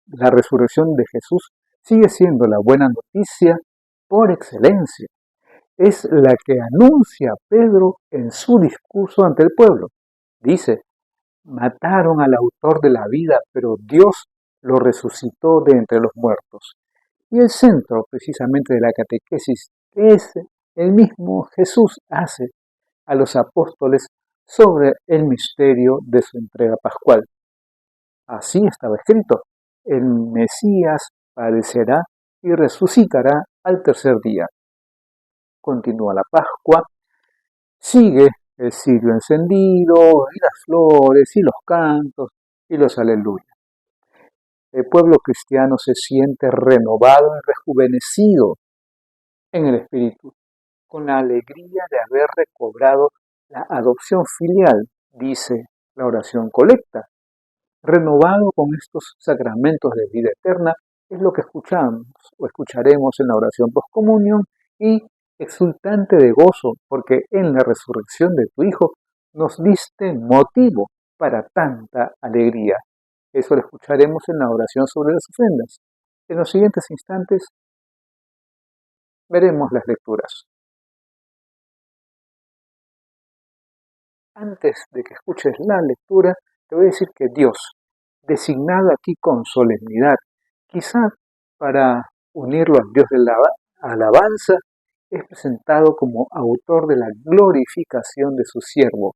la resurrección de Jesús sigue siendo la buena noticia por excelencia. Es la que anuncia Pedro en su discurso ante el pueblo. Dice: mataron al autor de la vida, pero Dios lo resucitó de entre los muertos. Y el centro precisamente de la catequesis es el mismo Jesús hace a los apóstoles sobre el misterio de su entrega pascual. Así estaba escrito: el Mesías padecerá y resucitará al tercer día. Continúa la Pascua, sigue el cirio encendido, y las flores, y los cantos, y los aleluyas. El pueblo cristiano se siente renovado y rejuvenecido en el espíritu, con la alegría de haber recobrado la adopción filial, dice la oración colecta. Renovado con estos sacramentos de vida eterna, es lo que escuchamos o escucharemos en la oración postcomunión, y exultante de gozo, porque en la resurrección de tu Hijo nos diste motivo para tanta alegría. Eso lo escucharemos en la oración sobre las ofrendas. En los siguientes instantes veremos las lecturas. Antes de que escuches la lectura, te voy a decir que Dios, designado aquí con solemnidad, quizá para unirlo al Dios de la alabanza, es presentado como autor de la glorificación de su siervo.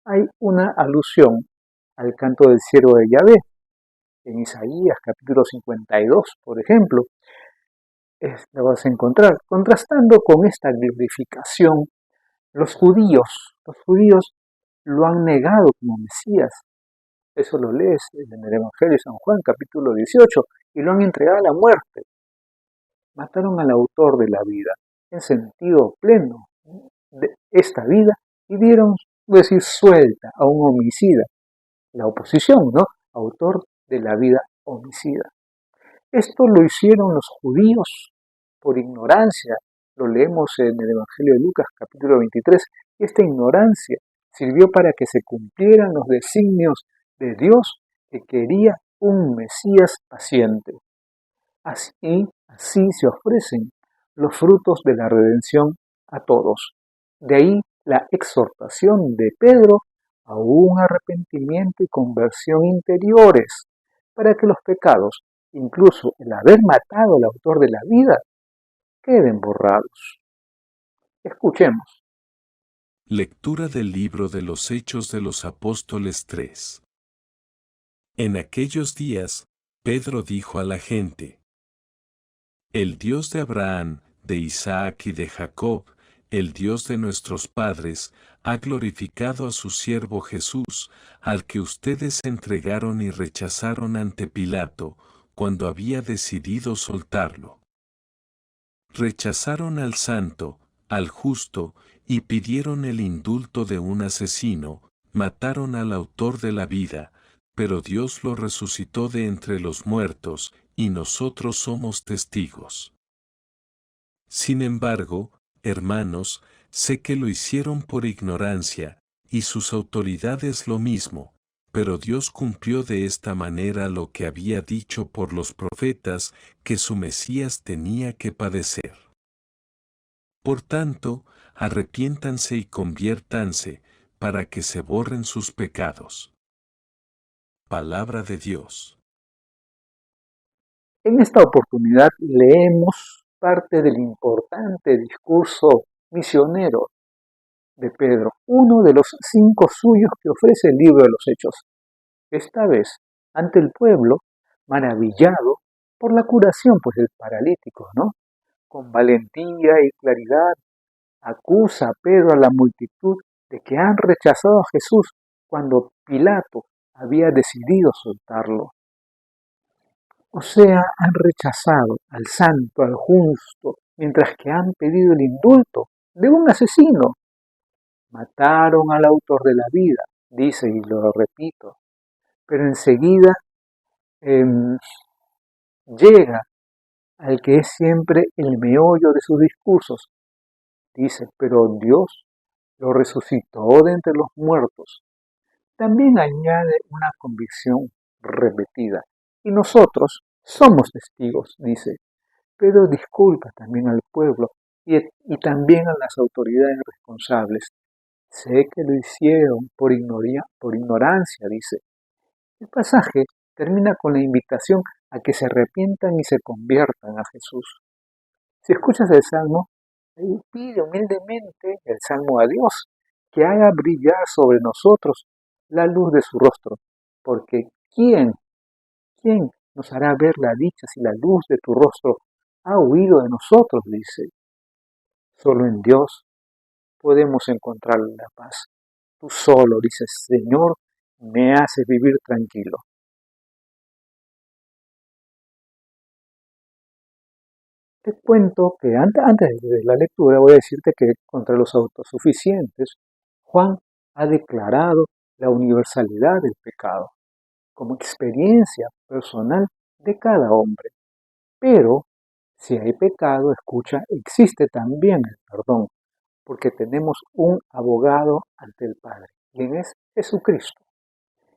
Hay una alusión al canto del siervo de Yahvé. En Isaías capítulo 52, por ejemplo, lo vas a encontrar. Contrastando con esta glorificación, los judíos lo han negado como Mesías. Eso lo lees en el Evangelio de San Juan, capítulo 18, y lo han entregado a la muerte. Mataron al autor de la vida, en sentido pleno de esta vida, y dieron, decir, suelta a un homicida. La oposición, ¿no? Autor de la vida, homicida. Esto lo hicieron los judíos por ignorancia. Lo leemos en el Evangelio de Lucas, capítulo 23. Esta ignorancia sirvió para que se cumplieran los designios de Dios, que quería un Mesías paciente. Así se ofrecen los frutos de la redención a todos. De ahí la exhortación de Pedro a un arrepentimiento y conversión interiores, para que los pecados, incluso el haber matado al autor de la vida, queden borrados. Escuchemos. Lectura del libro de los Hechos de los Apóstoles 3. En aquellos días, Pedro dijo a la gente: el Dios de Abraham, de Isaac y de Jacob, el Dios de nuestros padres, ha glorificado a su siervo Jesús, al que ustedes entregaron y rechazaron ante Pilato, cuando había decidido soltarlo. Rechazaron al santo, al justo, y pidieron el indulto de un asesino, mataron al autor de la vida, pero Dios lo resucitó de entre los muertos, y nosotros somos testigos. Sin embargo, hermanos, sé que lo hicieron por ignorancia, y sus autoridades lo mismo, pero Dios cumplió de esta manera lo que había dicho por los profetas, que su Mesías tenía que padecer. Por tanto, arrepiéntanse y conviértanse, para que se borren sus pecados. Palabra de Dios. En esta oportunidad leemos parte del importante discurso misionero de Pedro, uno de los 5 suyos que ofrece el libro de los Hechos. Esta vez, ante el pueblo, maravillado por la curación pues, del paralítico, ¿no? Con valentía y claridad, acusa a Pedro a la multitud de que han rechazado a Jesús cuando Pilato había decidido soltarlo. O sea, han rechazado al santo, al justo, mientras que han pedido el indulto de un asesino. Mataron al autor de la vida, dice, y lo repito, pero enseguida llega al que es siempre el meollo de sus discursos. Dice, pero Dios lo resucitó de entre los muertos. También añade una convicción repetida. Y nosotros Somos testigos, dice, pero disculpa también al pueblo y también a las autoridades responsables. Sé que lo hicieron por ignorancia, dice. El pasaje termina con la invitación a que se arrepientan y se conviertan a Jesús. Si escuchas el Salmo, ahí pide humildemente el Salmo a Dios, que haga brillar sobre nosotros la luz de su rostro, porque ¿quién nos hará ver la dicha si la luz de tu rostro ha huido de nosotros? Dice. Solo en Dios podemos encontrar la paz. Tú solo, dices, Señor, me haces vivir tranquilo. Te cuento que antes de la lectura voy a decirte que contra los autosuficientes, Juan ha declarado la universalidad del pecado como experiencia personal de cada hombre. Pero si hay pecado, escucha, existe también el perdón, porque tenemos un abogado ante el Padre, quien es Jesucristo.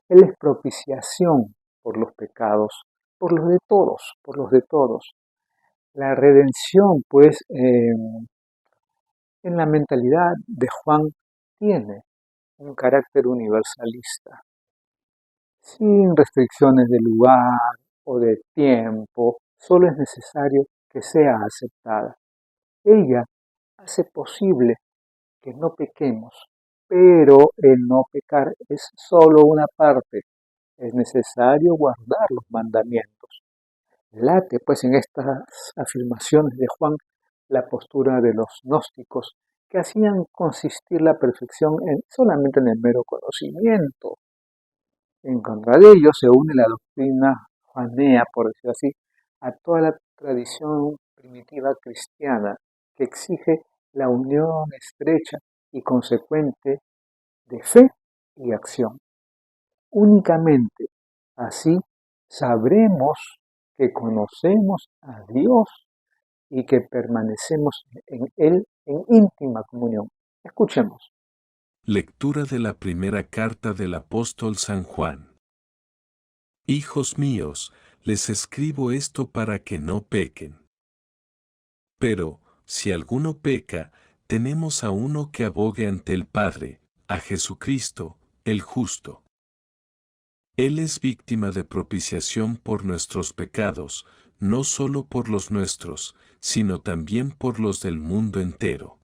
Él es propiciación por los pecados, por los de todos. La redención, pues, en la mentalidad de Juan tiene un carácter universalista, sin restricciones de lugar o de tiempo, solo es necesario que sea aceptada. Ella hace posible que no pequemos, pero el no pecar es solo una parte. Es necesario guardar los mandamientos. Late, pues, en estas afirmaciones de Juan la postura de los gnósticos que hacían consistir la perfección solamente en el mero conocimiento. En contra de ello se une la doctrina juanea, por decirlo así, a toda la tradición primitiva cristiana que exige la unión estrecha y consecuente de fe y acción. Únicamente así sabremos que conocemos a Dios y que permanecemos en Él en íntima comunión. Escuchemos. Lectura de la primera carta del apóstol San Juan. Hijos míos, les escribo esto para que no pequen. Pero, si alguno peca, tenemos a uno que abogue ante el Padre, a Jesucristo, el justo. Él es víctima de propiciación por nuestros pecados, no solo por los nuestros, sino también por los del mundo entero.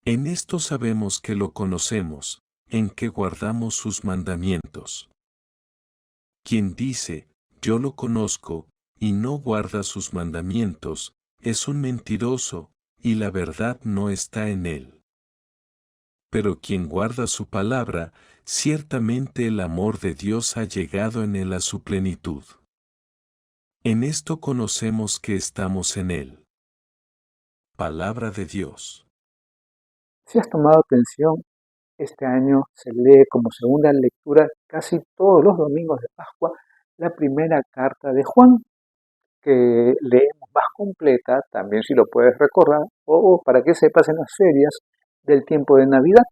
En esto sabemos que lo conocemos, en que guardamos sus mandamientos. Quien dice, yo lo conozco, y no guarda sus mandamientos, es un mentiroso, y la verdad no está en él. Pero quien guarda su palabra, ciertamente el amor de Dios ha llegado en él a su plenitud. En esto conocemos que estamos en él. Palabra de Dios. Si has tomado atención, este año se lee como segunda lectura casi todos los domingos de Pascua la primera carta de Juan, que leemos más completa, también si lo puedes recordar, o para que sepas en las ferias del tiempo de Navidad.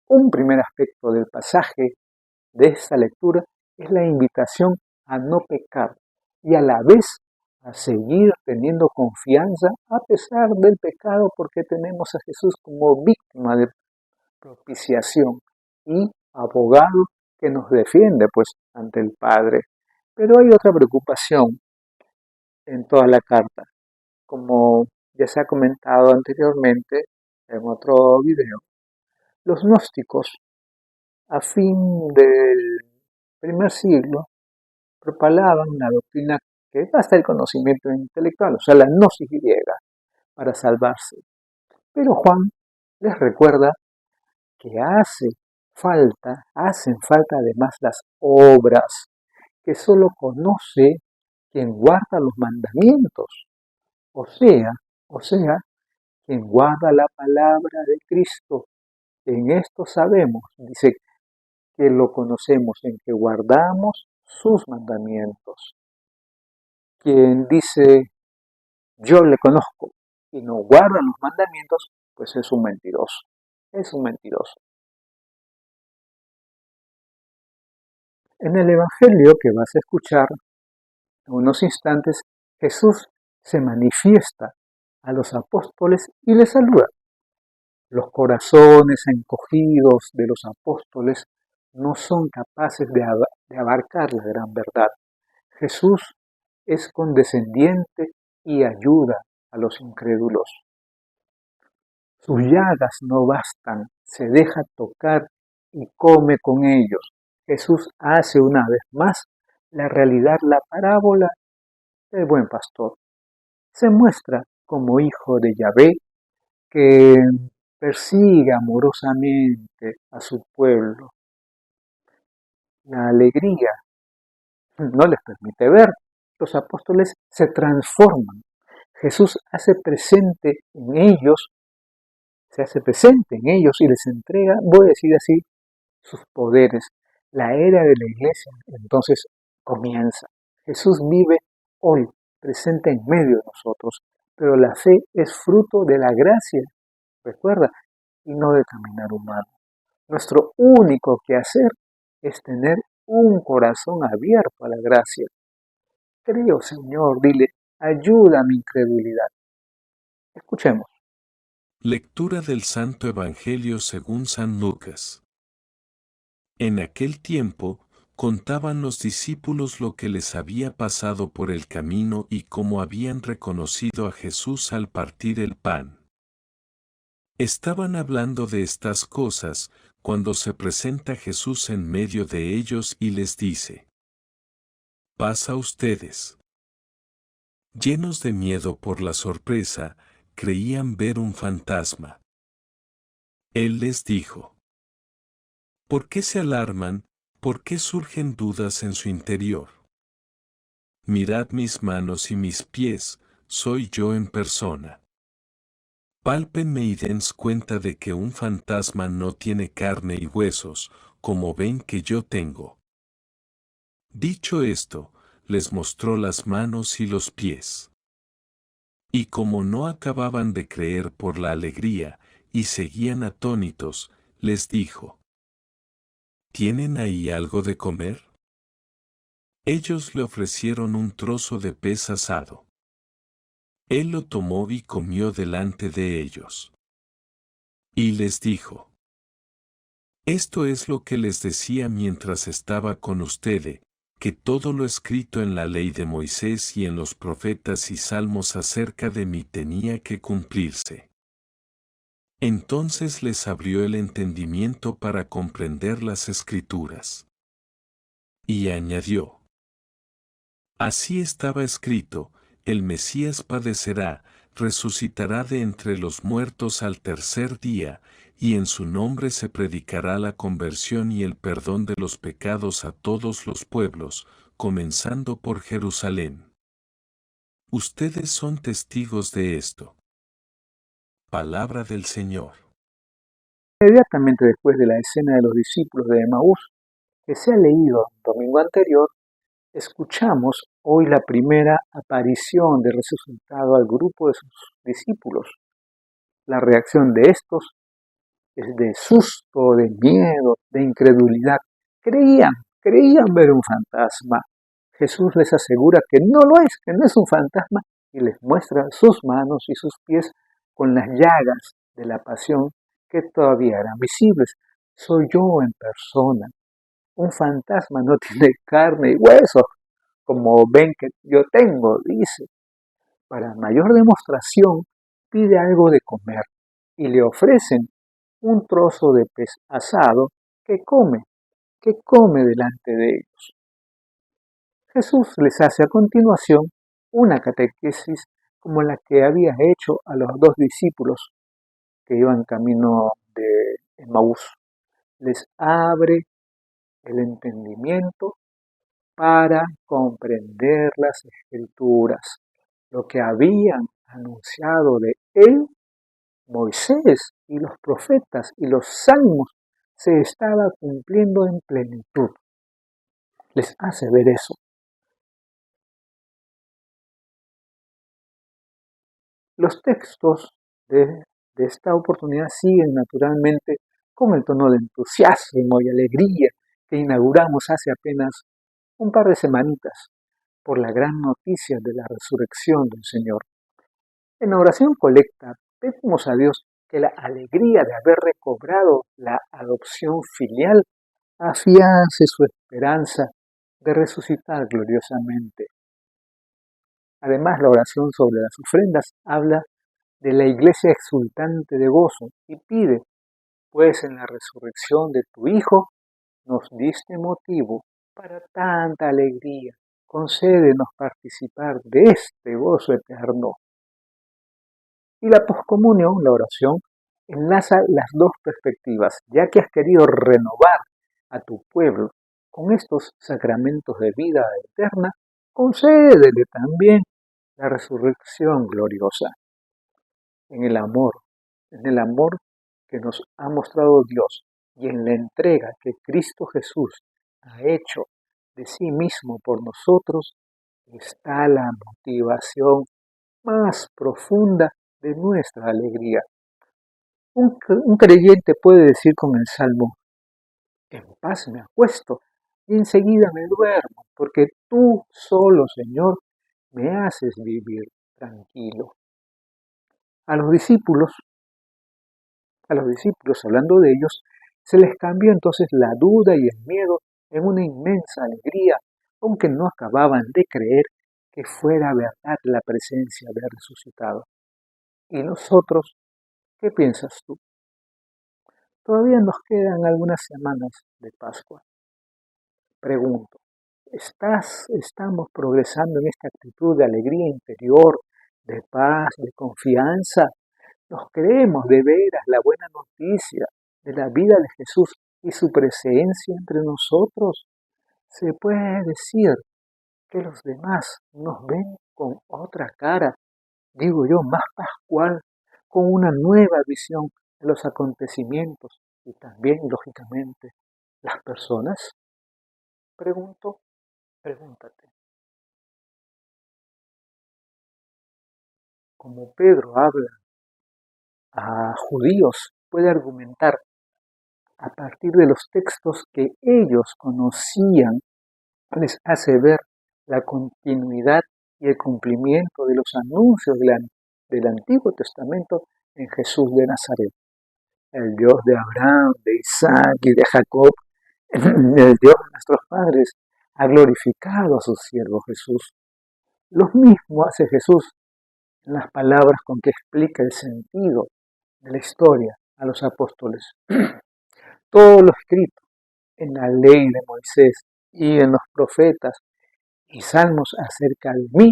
Un primer aspecto del pasaje de esta lectura es la invitación a no pecar y a la vez a seguir teniendo confianza a pesar del pecado, porque tenemos a Jesús como víctima de propiciación y abogado que nos defiende pues ante el Padre. Pero hay otra preocupación en toda la carta, como ya se ha comentado anteriormente en otro video. Los gnósticos, a fin del primer siglo, propalaban una doctrina que basta el conocimiento intelectual, o sea, la gnosis griega, para salvarse. Pero Juan les recuerda que hacen falta además las obras, que solo conoce quien guarda los mandamientos, o sea, quien guarda la palabra de Cristo. En esto sabemos, dice, que lo conocemos, en que guardamos sus mandamientos. Quien dice, yo le conozco, y no guarda los mandamientos, pues es un mentiroso. Es un mentiroso. En el Evangelio que vas a escuchar, En unos instantes Jesús se manifiesta a los apóstoles y les saluda. Los corazones encogidos de los apóstoles no son capaces de abarcar la gran verdad. Jesús es condescendiente y ayuda a los incrédulos. Sus llagas no bastan, se deja tocar y come con ellos. Jesús hace una vez más la realidad, la parábola del buen pastor. Se muestra como hijo de Yahvé que persigue amorosamente a su pueblo. La alegría no les permite ver. Los apóstoles se transforman. Jesús se hace presente en ellos y les entrega, voy a decir así, sus poderes. La era de la iglesia entonces comienza. Jesús vive hoy, presente en medio de nosotros, pero la fe es fruto de la gracia, recuerda, y no del caminar humano. Nuestro único quehacer es tener un corazón abierto a la gracia. Creo, Señor, dile, ayuda a mi incredulidad. Escuchemos. Lectura del Santo Evangelio según San Lucas. En aquel tiempo, contaban los discípulos lo que les había pasado por el camino y cómo habían reconocido a Jesús al partir el pan. Estaban hablando de estas cosas, cuando se presenta Jesús en medio de ellos y les dice: «Paz a ustedes». Llenos de miedo por la sorpresa, creían ver un fantasma. Él les dijo: «¿Por qué se alarman? ¿Por qué surgen dudas en su interior? Mirad mis manos y mis pies, soy yo en persona. Pálpenme y dense cuenta de que un fantasma no tiene carne y huesos, como ven que yo tengo». Dicho esto, les mostró las manos y los pies. Y como no acababan de creer por la alegría, y seguían atónitos, les dijo: ¿Tienen ahí algo de comer? Ellos le ofrecieron un trozo de pez asado. Él lo tomó y comió delante de ellos. Y les dijo: «Esto es lo que les decía mientras estaba con ustedes, que todo lo escrito en la ley de Moisés y en los profetas y salmos acerca de mí tenía que cumplirse». Entonces les abrió el entendimiento para comprender las Escrituras. Y añadió: «Así estaba escrito, el Mesías padecerá, resucitará de entre los muertos al tercer día, y en su nombre se predicará la conversión y el perdón de los pecados a todos los pueblos, comenzando por Jerusalén. Ustedes son testigos de esto». Palabra del Señor. Inmediatamente después de la escena de los discípulos de Emaús, que se ha leído el domingo anterior, escuchamos hoy la primera aparición de resucitado al grupo de sus discípulos. La reacción de estos es de susto, de miedo, de incredulidad. Creían ver un fantasma. Jesús les asegura que no es un fantasma, y les muestra sus manos y sus pies con las llagas de la pasión que todavía eran visibles. Soy yo en persona. Un fantasma no tiene carne y huesos, como ven que yo tengo, dice. Para mayor demostración, pide algo de comer y le ofrecen un trozo de pez asado que come delante de ellos. Jesús les hace a continuación una catequesis como la que había hecho a los dos discípulos que iban camino de Emaús. Les abre el entendimiento para comprender las Escrituras, lo que habían anunciado de él Moisés y los profetas y los salmos se estaba cumpliendo en plenitud. Les hace ver eso. Los textos de esta oportunidad siguen naturalmente con el tono de entusiasmo y alegría que inauguramos hace apenas un par de semanitas. por la gran noticia de la resurrección del Señor. En la oración colecta pedimos a Dios que la alegría de haber recobrado la adopción filial afiance su esperanza de resucitar gloriosamente. Además, la oración sobre las ofrendas habla de la iglesia exultante de gozo y pide, pues en la resurrección de tu Hijo nos diste motivo para tanta alegría. Concédenos participar de este gozo eterno. Y la poscomunión, la oración, enlaza las dos perspectivas, ya que has querido renovar a tu pueblo con estos sacramentos de vida eterna, concédele también la resurrección gloriosa. En el amor que nos ha mostrado Dios y en la entrega que Cristo Jesús ha hecho de sí mismo por nosotros, está la motivación más profunda de nuestra alegría. Un creyente puede decir con el Salmo, en paz me acuesto y enseguida me duermo, porque tú solo, Señor, me haces vivir tranquilo. A los discípulos, hablando de ellos, se les cambió entonces la duda y el miedo en una inmensa alegría, aunque no acababan de creer que fuera verdad la presencia del resucitado. ¿Y nosotros qué piensas tú? Todavía nos quedan algunas semanas de Pascua. Pregunto, ¿estamos progresando en esta actitud de alegría interior, de paz, de confianza? ¿Nos creemos de veras la buena noticia de la vida de Jesús y su presencia entre nosotros? Se puede decir que los demás nos ven con otra cara, digo yo, más pascual, con una nueva visión de los acontecimientos y también, lógicamente, las personas. Pregúntate. Como Pedro habla a judíos, puede argumentar a partir de los textos que ellos conocían, les hace ver la continuidad y el cumplimiento de los anuncios del Antiguo Testamento en Jesús de Nazaret. El Dios de Abraham, de Isaac y de Jacob, el Dios de nuestros padres, ha glorificado a su siervo Jesús. Lo mismo hace Jesús en las palabras con que explica el sentido de la historia a los apóstoles. Todo lo escrito en la ley de Moisés y en los profetas y salmos acerca de mí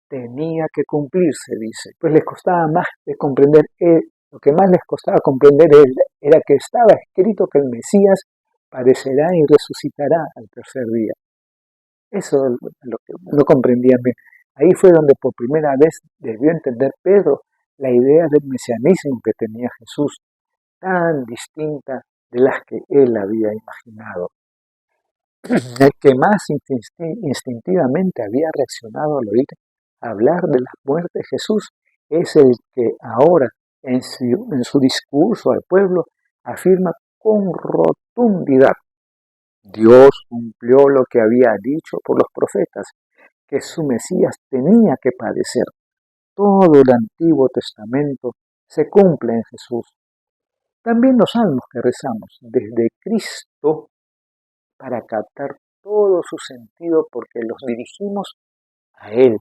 tenía que cumplirse, dice. Pues les costaba más de comprender, lo que más les costaba comprender era que estaba escrito que el Mesías padecerá y resucitará al tercer día. Eso es lo que no comprendían bien. Ahí fue donde por primera vez debió entender Pedro la idea del mesianismo que tenía Jesús, tan distinta de las que él había imaginado. El que más instintivamente había reaccionado al oír hablar de la muerte de Jesús es el que ahora en su discurso al pueblo afirma con rotundidad: Dios cumplió lo que había dicho por los profetas, que su Mesías tenía que padecer. Todo el Antiguo Testamento se cumple en Jesús. También los salmos que rezamos desde Cristo para captar todo su sentido porque los dirigimos a Él.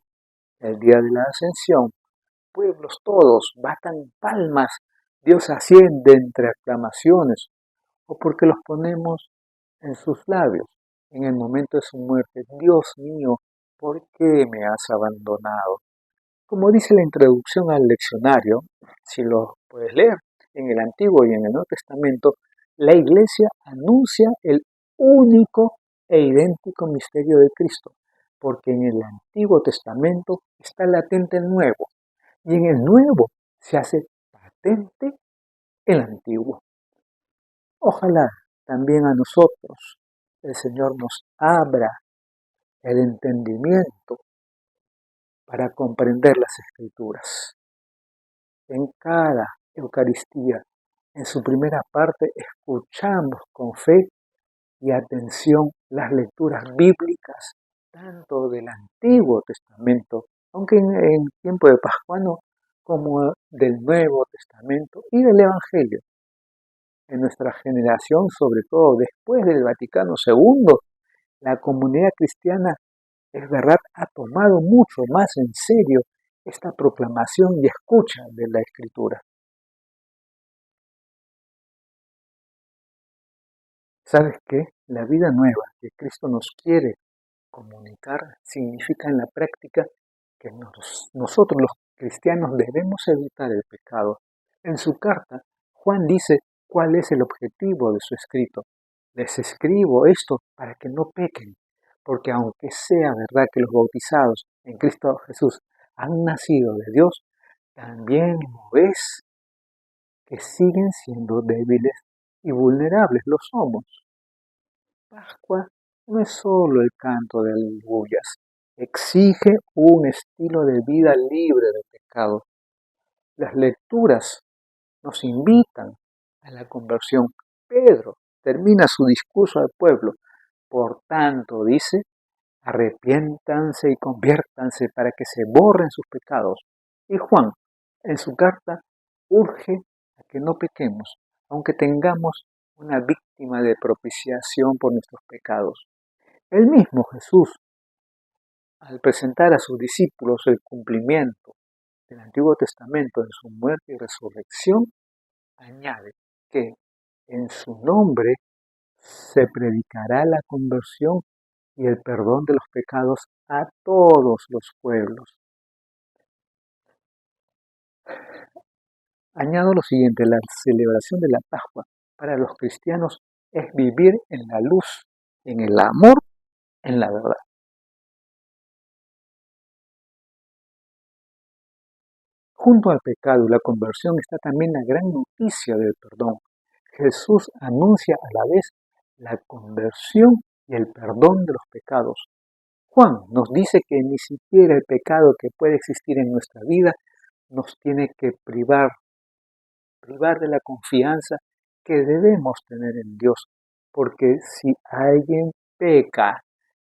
El día de la ascensión, pueblos todos batan palmas, Dios asciende entre aclamaciones, o porque los ponemos en sus labios en el momento de su muerte. Dios mío, ¿por qué me has abandonado? Como dice la introducción al leccionario, si lo puedes leer en el Antiguo y en el Nuevo Testamento, la Iglesia anuncia el único e idéntico misterio de Cristo, porque en el Antiguo Testamento está latente el Nuevo, y en el Nuevo se hace patente el Antiguo. Ojalá también a nosotros el Señor nos abra el entendimiento para comprender las Escrituras. En cada Eucaristía, en su primera parte, escuchamos con fe y atención las lecturas bíblicas tanto del Antiguo Testamento, aunque en tiempo de Pascuano, como del Nuevo Testamento y del Evangelio. En nuestra generación, sobre todo después del Vaticano II, la comunidad cristiana, es verdad, ha tomado mucho más en serio esta proclamación y escucha de la Escritura. ¿Sabes qué? La vida nueva que Cristo nos quiere comunicar significa en la práctica que nosotros los cristianos debemos evitar el pecado. En su carta, Juan dice cuál es el objetivo de su escrito. Les escribo esto para que no pequen, porque aunque sea verdad que los bautizados en Cristo Jesús han nacido de Dios, también lo es que siguen siendo débiles y vulnerables, lo somos. Pascua no es solo el canto de aleluyas, exige un estilo de vida libre de pecado. Las lecturas nos invitan a la conversión. Pedro termina su discurso al pueblo. Por tanto, dice, arrepiéntanse y conviértanse para que se borren sus pecados. Y Juan, en su carta, urge a que no pequemos, aunque tengamos una víctima de propiciación por nuestros pecados. El mismo Jesús, al presentar a sus discípulos el cumplimiento del Antiguo Testamento en su muerte y resurrección, añade que en su nombre se predicará la conversión y el perdón de los pecados a todos los pueblos. Añado lo siguiente, la celebración de la Pascua para los cristianos es vivir en la luz, en el amor, en la verdad. Junto al pecado y la conversión está también la gran noticia del perdón. Jesús anuncia a la vez la conversión y el perdón de los pecados. Juan nos dice que ni siquiera el pecado que puede existir en nuestra vida nos tiene que privar de la confianza que debemos tener en Dios, porque si alguien peca,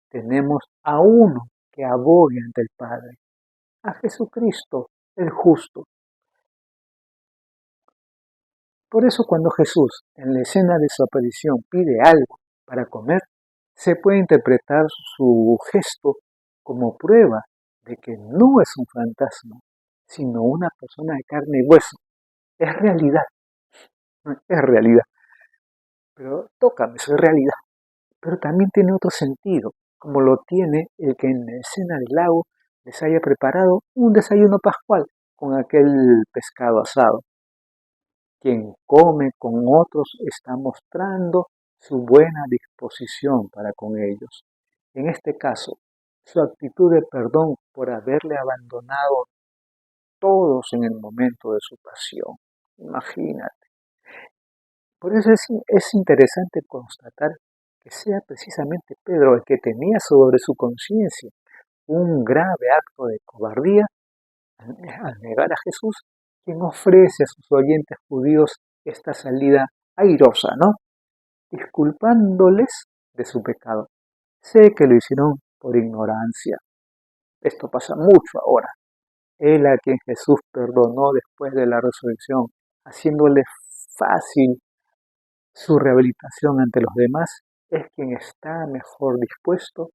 tenemos a uno que abogue ante el Padre, a Jesucristo, el justo. Por eso cuando Jesús, en la escena de su aparición, pide algo para comer, se puede interpretar su gesto como prueba de que no es un fantasma, sino una persona de carne y hueso. Es realidad, es realidad. Pero tócame, eso es realidad. Pero también tiene otro sentido, como lo tiene el que en la escena del lago les haya preparado un desayuno pascual con aquel pescado asado. Quien come con otros está mostrando su buena disposición para con ellos. En este caso, su actitud de perdón por haberle abandonado todos en el momento de su pasión. Imagínate. Por eso es interesante constatar que sea precisamente Pedro el que tenía sobre su conciencia un grave acto de cobardía al negar a Jesús, quien ofrece a sus oyentes judíos esta salida airosa, ¿no? Disculpándoles de su pecado. Sé que lo hicieron por ignorancia. Esto pasa mucho ahora. Él a quien Jesús perdonó después de la resurrección, haciéndole fácil su rehabilitación ante los demás, es quien está mejor dispuesto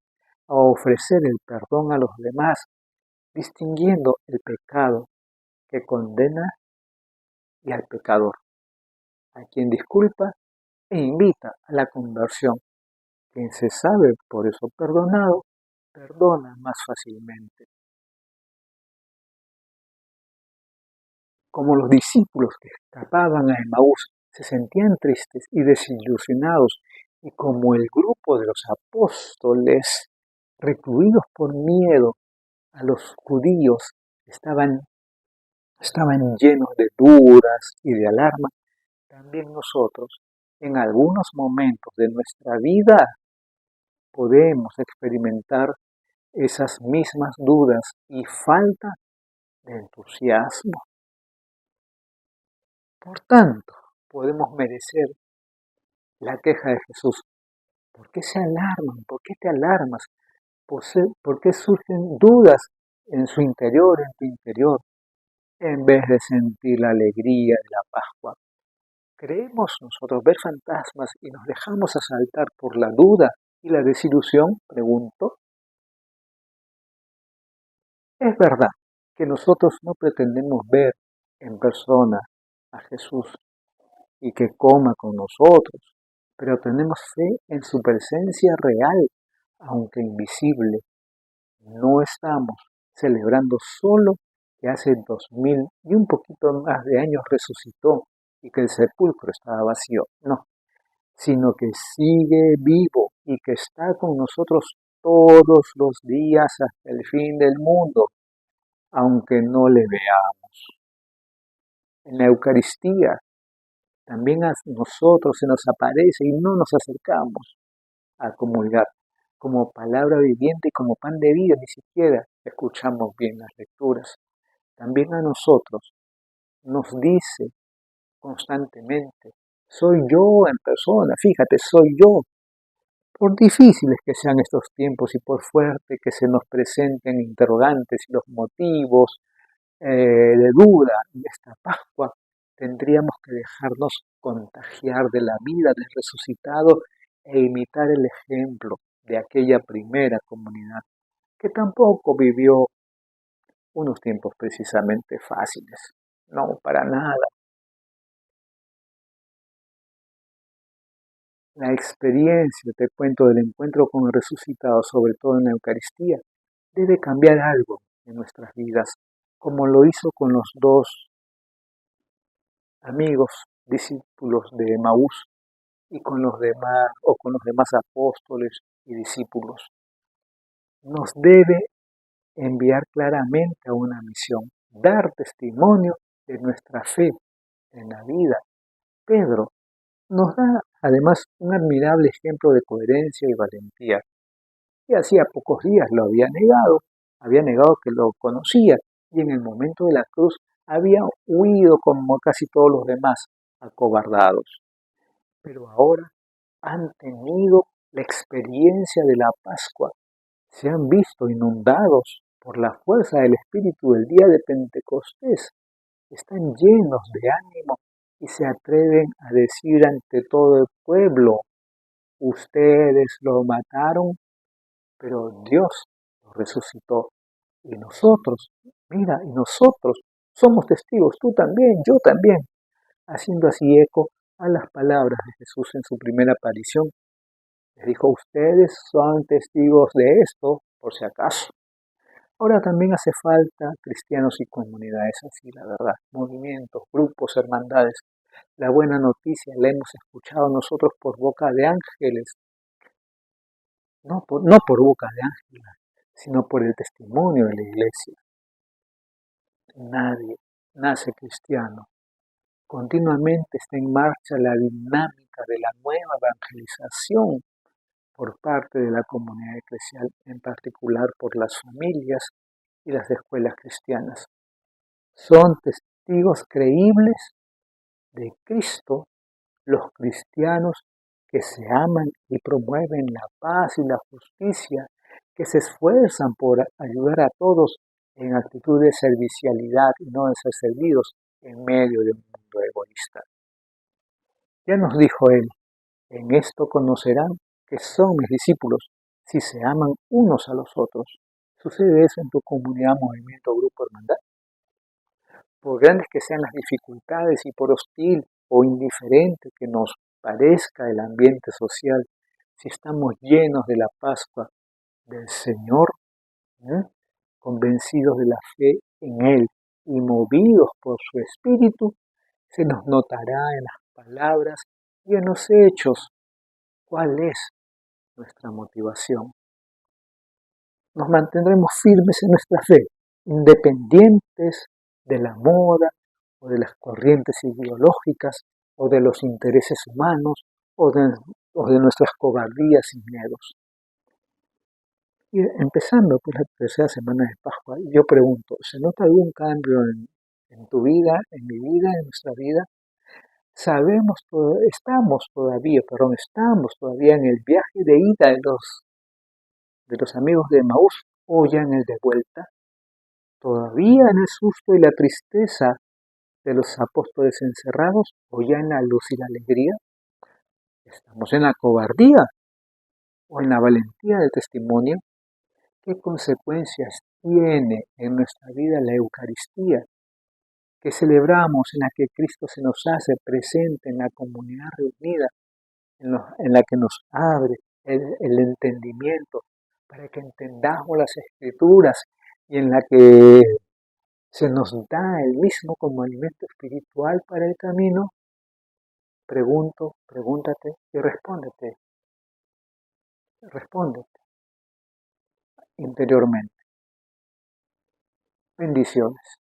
a ofrecer el perdón a los demás, distinguiendo el pecado que condena y al pecador, a quien disculpa e invita a la conversión. Quien se sabe por eso perdonado, perdona más fácilmente. Como los discípulos que escapaban a Emaús se sentían tristes y desilusionados, y como el grupo de los apóstoles, recluidos por miedo a los judíos, estaban llenos de dudas y de alarma, también nosotros, en algunos momentos de nuestra vida, podemos experimentar esas mismas dudas y falta de entusiasmo. Por tanto, podemos merecer la queja de Jesús. ¿Por qué se alarman? ¿Por qué te alarmas? ¿Por qué surgen dudas en su interior, en tu interior, en vez de sentir la alegría de la Pascua? ¿Creemos nosotros ver fantasmas y nos dejamos asaltar por la duda y la desilusión? Pregunto. Es verdad que nosotros no pretendemos ver en persona a Jesús y que coma con nosotros, pero tenemos fe en su presencia real, aunque invisible. No estamos celebrando solo que hace 2000 y un poquito más de años resucitó y que el sepulcro estaba vacío, no, sino que sigue vivo y que está con nosotros todos los días hasta el fin del mundo, aunque no le veamos. En la Eucaristía también a nosotros se nos aparece y no nos acercamos a comulgar como palabra viviente y como pan de vida, ni siquiera escuchamos bien las lecturas. También a nosotros nos dice constantemente, soy yo en persona, fíjate, soy yo. Por difíciles que sean estos tiempos y por fuerte que se nos presenten interrogantes y los motivos de duda en esta Pascua, tendríamos que dejarnos contagiar de la vida del resucitado e imitar el ejemplo de aquella primera comunidad que tampoco vivió unos tiempos precisamente fáciles. No, para nada. La experiencia, te cuento, del encuentro con el resucitado, sobre todo en la Eucaristía, debe cambiar algo en nuestras vidas, como lo hizo con los dos amigos, discípulos de Emaús, y con los demás, o con los demás apóstoles y discípulos. Nos debe enviar claramente a una misión, dar testimonio de nuestra fe en la vida. Pedro nos da además un admirable ejemplo de coherencia y valentía. Y hacía pocos días lo había negado que lo conocía, y en el momento de la cruz había huido como casi todos los demás, acobardados. Pero ahora han tenido la experiencia de la Pascua, se han visto inundados por la fuerza del Espíritu del día de Pentecostés, están llenos de ánimo y se atreven a decir ante todo el pueblo, ustedes lo mataron, pero Dios lo resucitó. Y nosotros, mira, y nosotros somos testigos, tú también, yo también, haciendo así eco a las palabras de Jesús en su primera aparición. Les dijo, ustedes son testigos de esto, por si acaso. Ahora también hace falta cristianos y comunidades así, la verdad, movimientos, grupos, hermandades. La buena noticia la hemos escuchado nosotros por boca de ángeles, no por boca de ángeles, sino por el testimonio de la iglesia. Nadie nace cristiano. Continuamente está en marcha la dinámica de la nueva evangelización por parte de la comunidad eclesial, en particular por las familias y las escuelas cristianas. Son testigos creíbles de Cristo los cristianos que se aman y promueven la paz y la justicia, que se esfuerzan por ayudar a todos en actitud de servicialidad y no de ser servidos en medio de un mundo egoísta. Ya nos dijo Él, en esto conocerán que son mis discípulos, si se aman unos a los otros. ¿Sucede eso en tu comunidad, movimiento, grupo, hermandad? Por grandes que sean las dificultades y por hostil o indiferente que nos parezca el ambiente social, si estamos llenos de la Pascua del Señor, ¿eh? Convencidos de la fe en Él y movidos por su Espíritu, se nos notará en las palabras y en los hechos cuál es nuestra motivación. Nos mantendremos firmes en nuestra fe, independientes de la moda o de las corrientes ideológicas o de los intereses humanos o de nuestras cobardías y miedos. Y empezando por la tercera semana de Pascua, yo pregunto, ¿se nota algún cambio en tu vida, en mi vida, en nuestra vida? Estamos todavía en el viaje de ida de los amigos de Emaús o ya en el de vuelta? ¿Todavía en el susto y la tristeza de los apóstoles encerrados o ya en la luz y la alegría? ¿Estamos en la cobardía o en la valentía del testimonio? ¿Qué consecuencias tiene en nuestra vida la Eucaristía que celebramos, en la que Cristo se nos hace presente en la comunidad reunida, en la que nos abre el entendimiento para que entendamos las Escrituras y en la que se nos da el mismo como alimento espiritual para el camino? Pregunto, pregúntate y respóndete interiormente. Bendiciones.